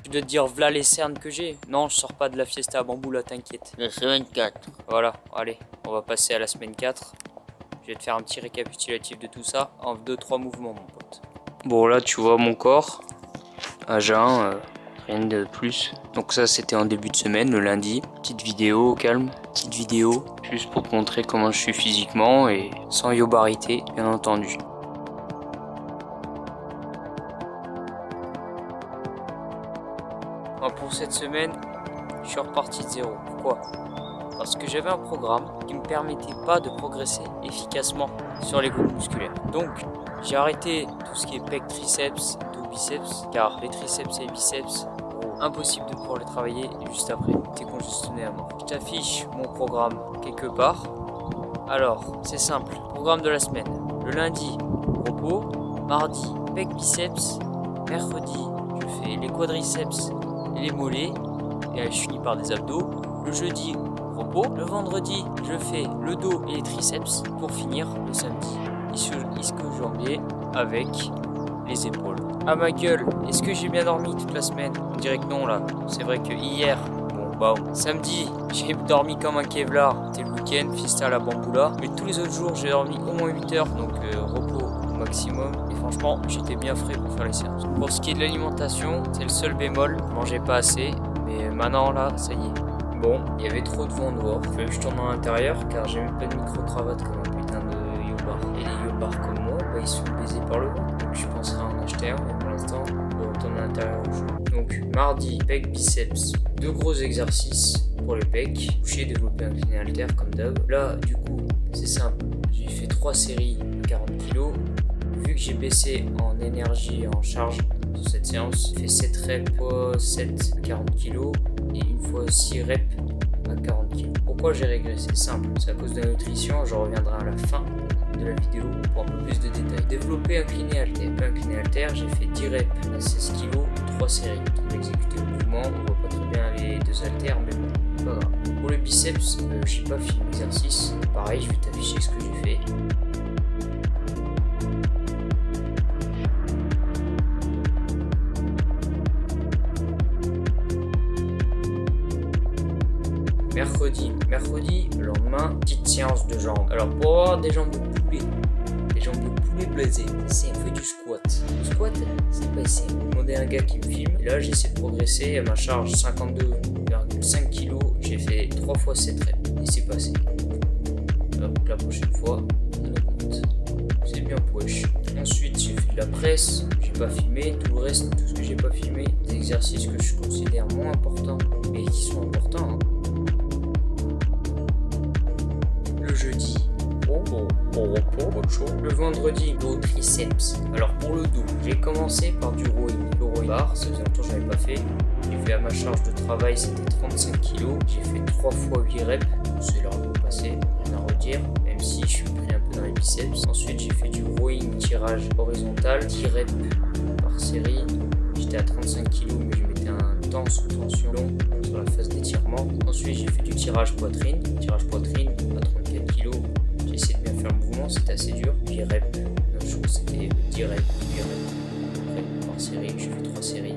Je dois te dire, v'là les cernes que j'ai. Non, je sors pas de la fiesta à bambou là, t'inquiète. La semaine 4. Voilà, allez, on va passer à la semaine 4. Je vais te faire un petit récapitulatif de tout ça en 2-3 mouvements, mon pote. Bon, là, tu vois mon corps à jeun, rien de plus. Donc ça, c'était en début de semaine, le lundi. Petite vidéo, au calme, petite vidéo, juste pour te montrer comment je suis physiquement et sans yobarité, bien entendu. Pour cette semaine, je suis reparti de zéro. Pourquoi ? Parce que j'avais un programme qui ne me permettait pas de progresser efficacement sur les groupes musculaires. Donc, j'ai arrêté tout ce qui est pec, triceps, dos, biceps, car les triceps et les biceps, impossible de pouvoir les travailler juste après. T'es congestionné à mort. Je t'affiche mon programme quelque part. Alors, c'est simple. Programme de la semaine. Le lundi, repos. Mardi, pec, biceps. Mercredi, je fais les quadriceps et les mollets. Et je finis par des abdos. Le jeudi, repos. Le vendredi, je fais le dos et les triceps pour finir le samedi. Ischio-jambier avec les épaules. Ah ma gueule, est-ce que j'ai bien dormi toute la semaine? On dirait que non là. C'est vrai que hier, samedi, j'ai dormi comme un Kevlar. C'était le week-end, fiesta à la bamboula. Mais tous les autres jours, j'ai dormi au moins 8 heures, donc repos au maximum. Et franchement, j'étais bien frais pour faire les séances. Pour ce qui est de l'alimentation, c'est le seul bémol. Je mangeais pas assez, mais maintenant là, ça y est. Bon, il y avait trop de vent dehors. Il fallait que je tourne en intérieur car j'ai même pas de micro-cravate comme un putain de yobar. Et les yobars comme moi, ils sont baisés par le vent. Donc je penserai à en acheter un, mais pour l'instant, je vais retourner à l'intérieur au jeu. Donc mardi, pec, biceps, 2 gros exercices pour les pecs. Coucher, développer, incliné, haltère comme d'hab. Là, du coup, c'est simple. J'ai fait 3 séries de 40 kg. Vu que j'ai baissé en énergie et en charge sur cette séance, j'ai fait 7 reps fois 7 à 40 kg. Et une fois 6 reps à 40 kg. Pourquoi j'ai régressé? Simple, c'est à cause de la nutrition, je reviendrai à la fin de la vidéo pour un peu plus de détails. Développer, incliné, haltère, j'ai fait 10 reps à 16 kg, 3 séries. Pour exécuter le mouvement, on voit pas très bien les 2 haltères, mais bon, pas grave. Pour le biceps, j'ai pas fini l'exercice. Pareil, je vais t'afficher ce que j'ai fait. Mercredi, le lendemain, petite séance de jambes. Alors pour avoir des jambes de poulet blasées, c'est un peu du squat. Le squat, c'est pas essayer. J'ai demandé à un gars qui me filme. Et là, j'essaie de progresser. À ma charge 52,5 kg, j'ai fait 3 fois 7 reps. Et c'est passé. Donc la prochaine fois, on augmente. C'est bien wesh. Ensuite, j'ai fait de la presse. J'ai pas filmé. Tout le reste, tout ce que j'ai pas filmé, des exercices que je considère moins importants, mais qui sont importants. Hein. Le jeudi, le vendredi, dos triceps. Alors pour le dos, j'ai commencé par du rowing. Le rowing bar, ça faisait longtemps que je n'avais pas fait. J'ai fait à ma charge de travail, c'était 35 kg. J'ai fait 3 fois 8 reps. C'est leur dos passé, rien à redire, même si je suis pris un peu dans les biceps. Ensuite, j'ai fait du rowing tirage horizontal, 10 reps par série. J'étais à 35 kg, mais je mettais un temps sous tension long sur la phase d'étirement. Ensuite, j'ai fait du tirage poitrine à 34 kg. J'ai essayé de bien faire le mouvement, c'était assez dur. 8 reps, je trouve que c'était 10 reps, 8 reps par série. J'ai fait 3 séries,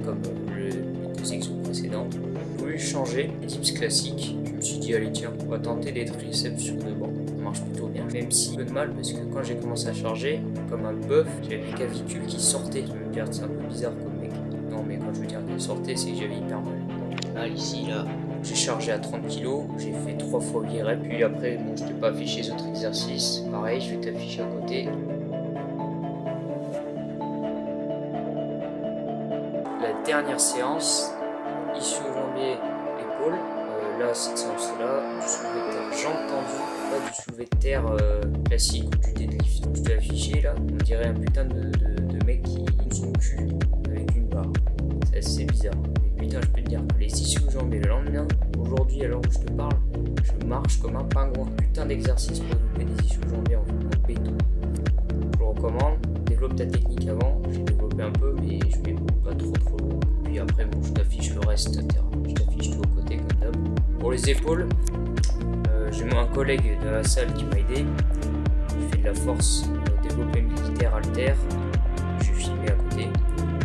comme les 2 exos précédents. J'ai voulu changer les dips classiques. Je me suis dit, allez, tiens, on va tenter des triceps sur le banc. Ça marche plutôt bien, même si un peu de mal, parce que quand j'ai commencé à charger, comme un bœuf, j'avais les clavicules qui sortaient. Je me dire, c'est un peu bizarre comme mec. Non, mais quand je veux dire qu'elles sortaient, c'est que j'avais hyper mal. Là, ici, là. J'ai chargé à 30 kg, j'ai fait 3 fois 8 reps, puis après, bon, je t'ai pas affiché les autres exercices. Pareil, je vais t'afficher à côté. La dernière séance, ischio-jambier, épaule. Là, cette séance-là, du soulevé de terre jambes tendues, pas du soulevé de terre classique ou du deadlift. Je t'ai affiché là, on dirait un putain de mec qui pousse son cul avec une barre. C'est assez bizarre. Putain, je peux te dire que les ischio-jambiers le lendemain, aujourd'hui, à l'heure où je te parle, je marche comme un pingouin. Putain d'exercice pour développer des ischio-jambiers en béton. Je le recommande. Développe ta technique avant. J'ai développé un peu, mais je vais pas trop loin. Puis après, bon, je t'affiche le reste. Je t'affiche tout à côté comme d'hab. Pour les épaules, j'ai un collègue de la salle qui m'a aidé. Il fait de la force, développé militaire, haltère. Je suis filmé à côté.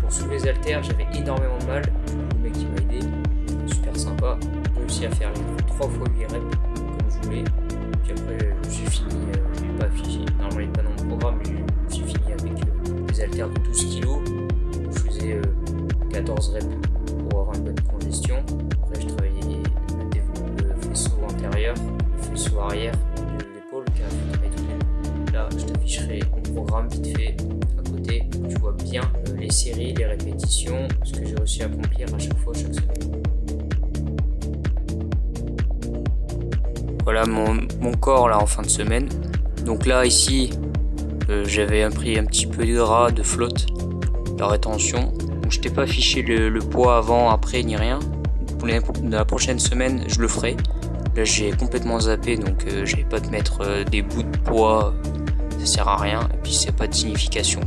Pour pour soulever les haltères, j'avais énormément de mal. Le mec qui m'a aidé, super sympa. J'ai réussi à faire les 3 fois 8 reps comme je voulais. Puis après, j'ai fini, je n'ai pas affiché. Normalement, il n'est pas dans le programme, mais j'ai fini avec des haltères de 12 kg. Je faisais 14 reps pour avoir une bonne congestion. Après, je travaillais le faisceau antérieur, le faisceau arrière de l'épaule qui a travaillé tout le temps. Là, je t'afficherai mon programme vite fait à côté. Tu vois bien les séries, les répétitions, ce que j'ai réussi à accomplir à chaque fois, chaque semaine. Voilà mon corps là en fin de semaine. Donc là ici j'avais pris un petit peu de gras, de flotte, de rétention. Donc je t'ai pas affiché le poids avant, après ni rien. Pour la prochaine semaine je le ferai. Là j'ai complètement zappé, donc je vais pas te mettre des bouts de poids, ça sert à rien et puis c'est pas de signification.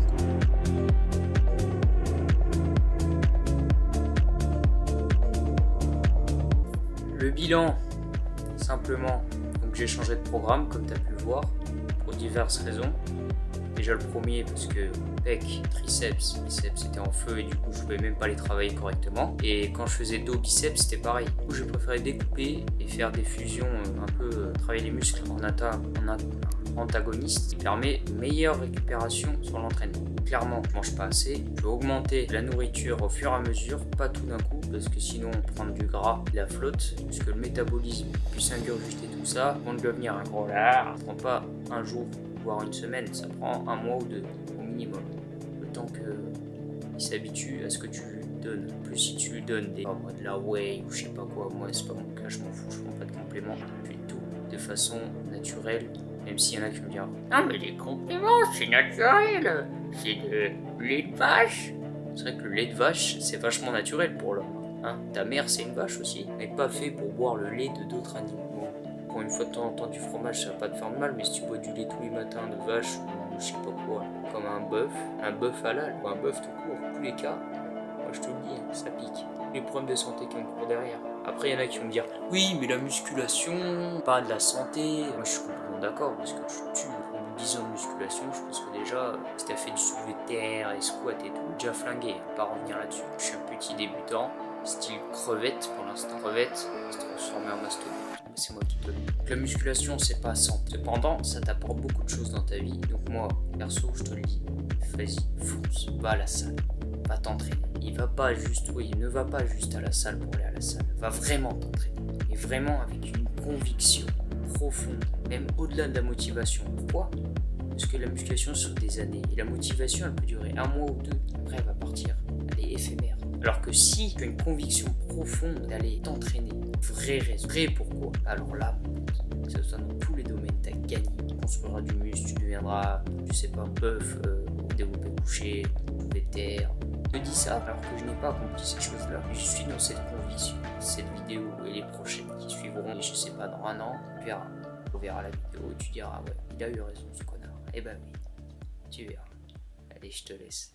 Le bilan, simplement, donc j'ai changé de programme comme tu as pu le voir pour diverses raisons. Déjà le premier parce que pec, triceps, biceps étaient en feu et du coup je pouvais même pas les travailler correctement. Et quand je faisais dos, biceps c'était pareil. Du coup j'ai préféré découper et faire des fusions un peu, travailler les muscles en antagoniste qui permet une meilleure récupération sur l'entraînement. Clairement, je mange pas assez. Je vais augmenter la nourriture au fur et à mesure, pas tout d'un coup, parce que sinon prendre du gras, de la flotte, puisque le métabolisme puisse ingurgiter tout ça, avant de devenir un gros lard, ça prend pas un jour, voire une semaine, ça prend un mois ou 2 au minimum. Le temps qu'il s'habitue à ce que tu lui donnes. Plus si tu lui donnes de la whey ou je sais pas quoi, moi c'est pas mon cas, je m'en fous, je prends pas de compléments, je fais tout de façon naturelle. Même s'il y en a qui me diront « Non mais les compléments c'est naturel, c'est de lait de vache !» C'est vrai que le lait de vache c'est vachement naturel pour l'homme. Hein, ta mère c'est une vache aussi, mais pas fait pour boire le lait de d'autres animaux. Bon, pour une fois de temps en temps du fromage ça va pas te faire de mal, mais si tu bois du lait tous les matins de vache ou je sais pas quoi, comme un bœuf halal ou un bœuf tout court, tous les cas, moi je te le dis, ça pique. Les problèmes de santé qui ont cours derrière. Après, il y en a qui vont me dire oui, mais la musculation, pas de la santé. Moi, je suis complètement d'accord parce que tu tues. Au bout de 10 ans de musculation, je pense que déjà, si t'as fait du soulevé de terre et squat et tout, déjà flingué. On va pas revenir là-dessus. Je suis un petit débutant, style crevette pour l'instant. Crevette, se transformer en mastodonte. C'est moi qui te le dis. Donc, la musculation, c'est pas sans. Cependant, ça t'apporte beaucoup de choses dans ta vie. Donc, moi, perso, je te le dis, vas-y, fonce, va à la salle. Va t'entraîner. Il ne va pas juste à la salle pour aller à la salle. Va vraiment t'entraîner. Et vraiment avec une conviction profonde, même au-delà de la motivation. Pourquoi ? Parce que la musculation sur des années. Et la motivation, elle peut durer 1 mois ou 2. Après, elle va partir. Elle est éphémère. Alors que si tu as une conviction profonde d'aller t'entraîner, vraie raison, vrai pourquoi, alors là, que ce soit dans tous les domaines, tu as gagné. Tu construiras du muscle, tu deviendras, je sais pas, un bœuf, développé couché, de terre. Je dis ça alors que je n'ai pas accompli ces choses-là. Je suis dans cette conviction. Cette vidéo et les prochaines qui suivront, et je sais pas, dans 1 an, on verra la vidéo et tu diras ouais, il a eu raison ce connard. Eh ben oui, tu verras. Allez, je te laisse.